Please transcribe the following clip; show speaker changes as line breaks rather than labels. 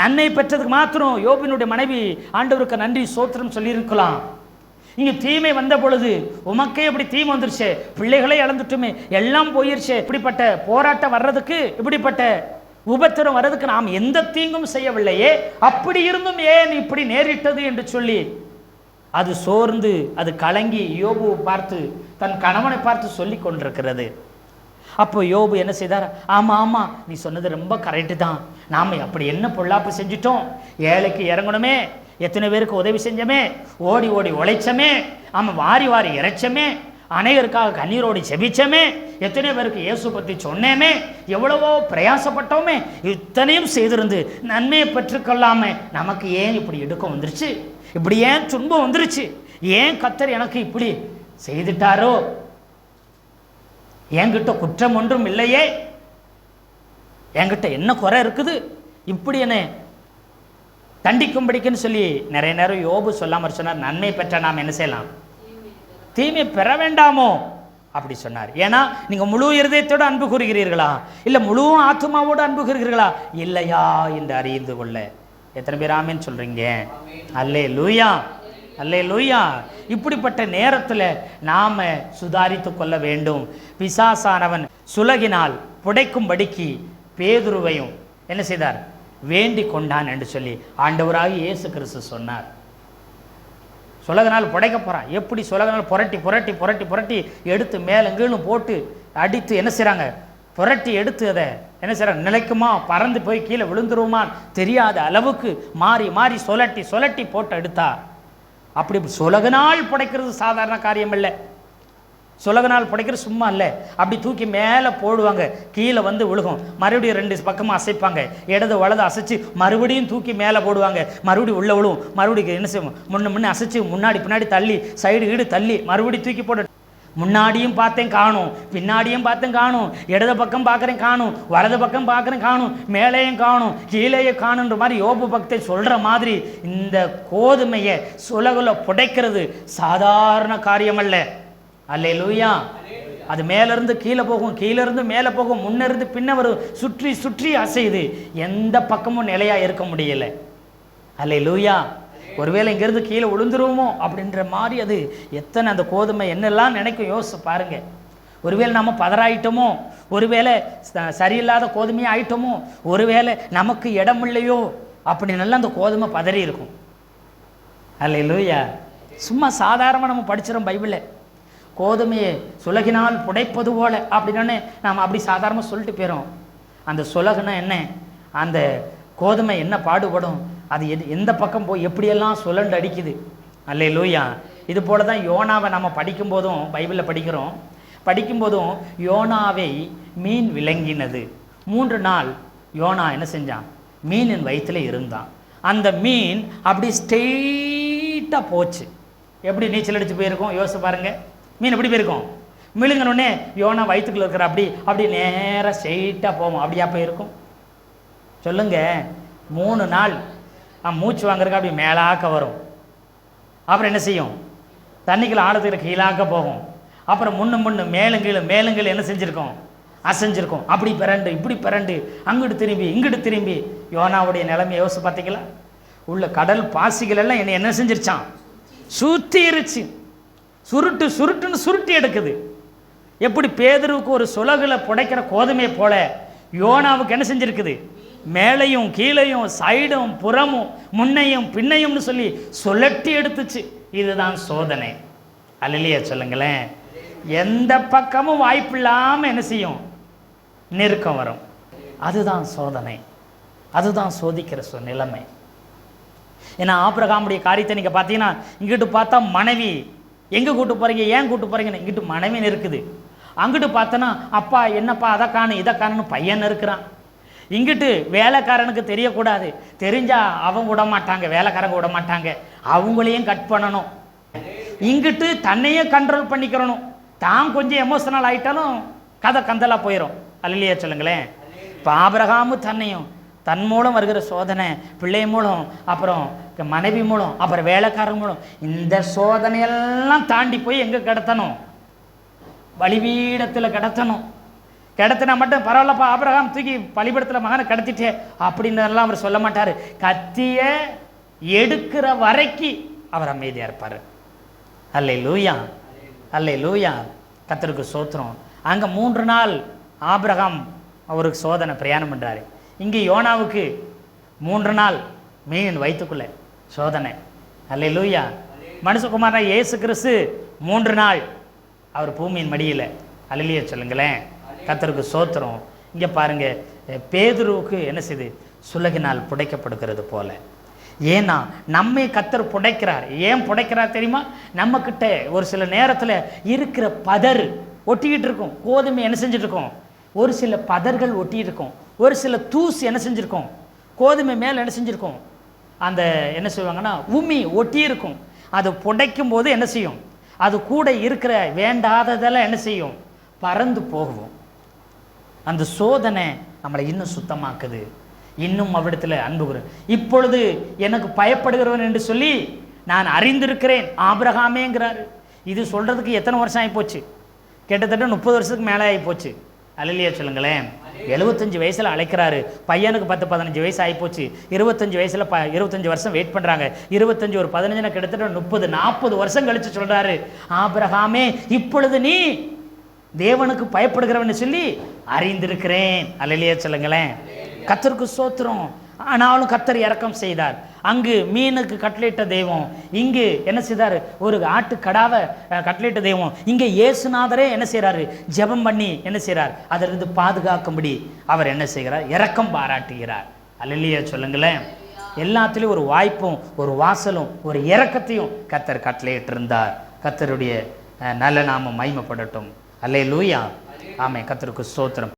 நன்மை பெற்றதுக்கு மாத்திரம் யோபினுடைய மனைவி ஆண்டவருக்கு நன்றி சோத்திரம் சொல்லியிருக்கலாம். இங்கே தீமை வந்த பொழுது உமக்கே இப்படி தீமை வந்துருச்சு, பிள்ளைகளே இழந்துட்டுமே, எல்லாம் போயிருச்சு, இப்படிப்பட்ட போராட்டம் வர்றதுக்கு, இப்படிப்பட்ட உபத்திரம் வர்றதுக்கு நாம் எந்த தீங்கும் செய்யவில்லையே, அப்படி இருந்தும் ஏன் இப்படி நேரிட்டது என்று சொல்லி அது சோர்ந்து அது கலங்கி யோபுவை பார்த்து தன் கணவனை பார்த்து சொல்லி கொண்டிருக்கிறது. அப்போ யோபு என்ன செய்தார்? ஆமாம் ஆமாம், நீ சொன்னது ரொம்ப கரெக்டு தான். நாம் அப்படி என்ன பொல்லாப்பு செஞ்சிட்டோம், ஏழைக்கு இறங்கணுமே, எத்தனை பேருக்கு உதவி செஞ்சமே, ஓடி ஓடி உழைச்சமே, ஆமாம் வாரி வாரி இறைச்சமே, அநேகருக்காக கண்ணீரோடி செபிச்சமே, எத்தனை பேருக்கு இயேசு பற்றி சொன்னேமே, எவ்வளவோ பிரயாசப்பட்டோமே, இத்தனையும் செய்திருந்து நன்மையை பெற்றுக்கொள்ளாம நமக்கு ஏன் இப்படி எடுக்க வந்துருச்சு, இப்படி ஏன் துன்பம் வந்துருச்சு, ஏன் கர்த்தர் எனக்கு இப்படி செய்துட்டாரோ, என்கிட்ட குற்றம் ஒன்றும் இல்லையே, என்கிட்ட என்ன குறை இருக்குது, இப்படி என்ன தண்டிக்கும்படிக்குன்னு சொல்லி நிறைய நேரம் யோபு சொல்லாமல் சொன்னார். நன்மை பெற்ற நாம் என்ன செய்யலாம், தீமை பெற வேண்டாமோ அப்படி சொன்னார். ஏன்னா நீங்கள் முழு இருதயத்தோடு அன்பு கூறுகிறீர்களா, இல்லை முழு ஆத்மாவோடு அன்பு கூறுகிறீர்களா இல்லையா என்று அறிந்து கொள்ள. எத்தனை பேர் ஆமேன்னு சொல்றீங்க? அல்லேலூயா, அல்லேலூயா. இப்படிப்பட்ட நேரத்தில் நாம் சுதாரித்து கொள்ள வேண்டும். பிசாசானவன் சுலகினால் புடைக்கும்படிக்கு பேதுருவையும் என்ன செய்தார்? வேண்டி கொண்டான் என்று சொல்லி ஆண்டவராகிய இயேசு கிறிஸ்து சொன்னார். சுலகனால் புடைக்க போகிறான். எப்படி சுலகனால் புரட்டி புரட்டி புரட்டி புரட்டி எடுத்து மேலங்கீழும் போட்டு அடித்து என்ன செய்கிறாங்க? புரட்டி எடுத்து அதை என்ன செய்கிறாங்க? நிலைக்குமா, பறந்து போய் கீழே விழுந்துருமான்னு தெரியாத அளவுக்கு மாறி மாறி சொலட்டி சொலட்டி போட்டு எடுத்தா. அப்படி சுலகனால் புடைக்கிறது சாதாரண காரியம் இல்லை. சுலகனால் புடைக்கிறது சும்மா இல்லை. அப்படி தூக்கி மேலே போடுவாங்க, கீழே வந்து விழுகும், மறுபடியும் ரெண்டு பக்கமாக அசைப்பாங்க, இடது வலது அசைச்சு மறுபடியும் தூக்கி மேலே போடுவாங்க, மறுபடியும் உள்ளே விழுவும், மறுபடியும் என்ன செய்வோம், முன்ன அசைச்சு முன்னாடி பின்னாடி தள்ளி சைடு ஈடு தள்ளி மறுபடியும் தூக்கி போட்டு, முன்னாடியும் பார்த்தேன் காணும், பின்னாடியும் பார்த்தேன் காணும், இடது பக்கம் பார்க்குறேன் காணும், வலது பக்கம் பார்க்குறேன் காணும், மேலேயும் காணும், கீழேயே காணுன்ற மாதிரி யோபு பக்தை சொல்கிற மாதிரி இந்த கோதுமையை சுலகுல புடைக்கிறது சாதாரண காரியம் அல்ல. அல்லேலூயா. அது மேலேருந்து கீழே போகும், கீழேருந்து மேலே போகும், முன்னிருந்து பின்ன வரும், சுற்றி சுற்றி அசையுது, எந்த பக்கமும் நிலையாக இருக்க முடியலை. அல்லேலூயா. ஒருவேளை இங்கேருந்து கீழே விழுந்துருவோமோ அப்படின்ற மாதிரி அது எத்தனை அந்த கோதுமை என்னெல்லாம் நினைக்கும் யோசிச்சு பாருங்க. ஒருவேளை நம்ம பதறாயிட்டோமோ, ஒருவேளை சரியில்லாத கோதுமையாக ஆயிட்டோமோ, ஒருவேளை நமக்கு இடம் இல்லையோ அப்படின்னெல்லாம் அந்த கோதுமை பதறி இருக்கும். அல்லேலூயா. சும்மா சாதாரணமாக நம்ம படிச்சிடும் பைபிளை, கோதுமையை சுலகினால் புடைப்பது போல அப்படின்னு நாம் அப்படி சாதாரணமாக சொல்லிட்டு போயிடும். அந்த சுலகுனா என்ன, அந்த கோதுமை என்ன பாடுபடும், அது எந்த பக்கம் போய் எப்படியெல்லாம் சுழண்டு அடிக்குது. அல்லேலூயா. இது போல தான் யோனாவை நம்ம படிக்கும்போதும் பைபிளில் படிக்கும்போதும் யோனாவை மீன் விளங்கினது. 3 நாள் யோனா என்ன செஞ்சான்? மீனின் வயிற்றுல இருந்தான். அந்த மீன் அப்படி ஸ்ட்ரெயிட்டாக போச்சு. எப்படி நீச்சல் அடித்து போயிருக்கோம் யோசிச்சு பாருங்க. மீன் எப்படி போயிருக்கும்? மிழுங்கனோடனே யோனா வயிற்றுக்குள்ள இருக்கிற அப்படி நேராக ஸ்ட்ரெயிட்டாக போவோம். அப்படியா போயிருக்கும்? சொல்லுங்க. 3 நாள் மூச்சு வாங்குறதுக்கு அப்படி மேலாக்க வரும், அப்புறம் என்ன செய்யும்? தண்ணிக்குள்ள ஆழத்துக்கிற கீழாக்க போகும், அப்புறம் முன்னு மேலுங்கீழ் என்ன செஞ்சுருக்கோம்? அசைஞ்சிருக்கும். அப்படி பிறண்டு இப்படி பிறண்டு அங்கிட்டு திரும்பி இங்கிட்டு திரும்பி. யோனாவுடைய நிலைமை யோசிச்சு பார்த்தீங்களா? உள்ள கடல் பாசிகள் எல்லாம் என்ன செஞ்சிருச்சான்? சுத்திருச்சு. சுருட்டுன்னு சுருட்டி எடுக்குது. எப்படி பேதுருவுக்கு ஒரு சுலகுல புடைக்கிற கோதுமை போல யோனாவுக்கு என்ன செஞ்சிருக்குது? மேலையும் கீழையும் சைடும் புறமும் முன்னையும் பின்னையும்னு சொல்லி சுழட்டி எடுத்துச்சு. இதுதான் சோதனை. அல்லேலூயா சொல்லுங்களேன். எந்த பக்கமும் வாய்ப்பு இல்லாமல் என்ன செய்யும்? நெருக்கம் வரும். அதுதான் சோதனை, அதுதான் சோதிக்கிற நிலைமை. ஏன்னா ஆபிரகாமுடைய காரியத்தை நீங்கள் பார்த்தீங்கன்னா, இங்கிட்டு பார்த்தா மனைவி, எங்கே கூட்டு போகிறீங்க, ஏன் கூட்டு போகிறீங்கன்னு இங்கிட்டு மனைவின்னு இருக்குது. அங்கிட்டு பார்த்தோன்னா அப்பா என்னப்பா அதை காணும் இதை காணுன்னு பையன் இருக்கிறான். இங்கிட்டு வேலைக்காரனுக்கு தெரியக்கூடாது, தெரிஞ்சால் அவங்க விட மாட்டாங்க, வேலைக்காரங்க விட மாட்டாங்க, அவங்களையும் கட் பண்ணணும். இங்கிட்டு தன்னையே கண்ட்ரோல் பண்ணிக்கிறணும். தான் கொஞ்சம் எமோஷனல் ஆகிட்டாலும் கதை கந்தலாக போயிடும். அல்லேலூயா சொல்லுங்களேன். இப்போ ஆபிரகாமும் தன்னையும், தன் மூலம் வருகிற சோதனை, பிள்ளை மூலம், அப்புறம் மனைவி மூலம், அப்புறம் வேலைக்காரன் மூலம், இந்த சோதனையெல்லாம் தாண்டி போய் எங்கே கிடத்தணும்? பலிபீடத்தில் கிடத்தணும். கிடத்தினா மட்டும் பரவாயில்லப்பா ஆபிரகாம் தூக்கி பலிபடத்தில் மகனை கடத்திட்டே அப்படின்னு எல்லாம் அவர் சொல்ல மாட்டார். கத்திய எடுக்கிற வரைக்கும் அவர் அமைதியாக இருப்பார். அல்லேலூயா, அல்லேலூயா, கர்த்தருக்கு ஸ்தோத்திரம். அங்கே 3 நாள் ஆபிரகாம் அவருக்கு சோதனை பிரயாணம் பண்ணுறாரு. இங்கே யோனாவுக்கு 3 நாள் மீன் வயிற்றுக்குள்ளே சோதனை. அல்லேலூயா. மனுஷகுமாரனா இயேசு கிறிஸ்து 3 நாள் அவர் பூமியின் மடியில். அல்லேலூயா சொல்லுங்களேன். கர்த்தருக்கு ஸ்தோத்திரம். இங்கே பாருங்க, பேதுருவுக்கு என்ன செய்யுது? சுலகினால் புடைக்கப்படுகிறது போல. ஏன்னா நம்மை கர்த்தர் புடைக்கிறார். ஏன் புடைக்கிறார் தெரியுமா? நம்மக்கிட்ட ஒரு சில நேரத்தில் இருக்கிற பதர் ஒட்டிக்கிட்டு இருக்கும். கோதுமை என்ன செஞ்சுட்டு இருக்கோம்? ஒரு சில பதர்கள் ஒட்டி இருக்கும். ஒரு சில தூசு என்ன செஞ்சுருக்கோம்? கோதுமை மேலே என்ன செஞ்சுருக்கோம்? அந்த என்ன செய்வாங்கன்னா உமி ஒட்டி இருக்கும். அது புடைக்கும் போது என்ன செய்யும்? அது கூட இருக்கிற வேண்டாததெல்லாம் என்ன செய்யும்? பறந்து போகும். அந்த சோதனை நம்மளை இன்னும் சுத்தமாக்குது. இன்னும் அவ்விடத்தில் அன்புகிறேன். இப்பொழுது எனக்கு பயப்படுகிறவன் என்று சொல்லி நான் அறிந்திருக்கிறேன் ஆபிரகாமேங்கிறாரு. இது சொல்கிறதுக்கு எத்தனை வருஷம் ஆகிப்போச்சு? கிட்டத்தட்ட 30 வருஷத்துக்கு மேலே ஆகிப்போச்சு. அல்லேலூயா சொல்லுங்களேன். 75 வயசில் அழைக்கிறாரு. பையனுக்கு 10-15 வயசு ஆகிப்போச்சு. 25 வயசில் 25 வருஷம் வெயிட் பண்ணுறாங்க. 25 ஒரு 15 கிட்டத்தட்ட 30-40 வருஷம் கழித்து சொல்கிறாரு, ஆபிரகாமே இப்பொழுது நீ தேவனுக்கு பயப்படுகிறவன்னு சொல்லி அறிந்திருக்கிறேன். அல்லேலூயா சொல்லுங்களேன். கர்த்தருக்கு ஸ்தோத்திரம். ஆனாலும் கர்த்தர் இரக்கம் செய்தார். அங்கு மீனுக்கு கட்டளையிட்ட தெய்வம், இங்கு என்ன செய்தார்? ஒரு ஆட்டு கடாவை கட்டளையிட்ட தெய்வம். இங்கே இயேசுநாதரே என்ன செய்கிறாரு? ஜெபம் பண்ணி என்ன செய்கிறார்? அதிலிருந்து பாதுகாக்கும்படி அவர் என்ன செய்கிறார்? இரக்கம் பாராட்டுகிறார். அல்லேலூயா சொல்லுங்களேன். எல்லாத்துலேயும் ஒரு வாய்ப்பும் ஒரு வாசலும் ஒரு இரக்கத்தையும் கர்த்தர் கட்டளையிட்டிருந்தார். கர்த்தருடைய நல்ல நாமம் மகிமைப்படட்டும். அல்லேலூயா. ஆமென். கர்த்தருக்கு ஸ்தோத்திரம்.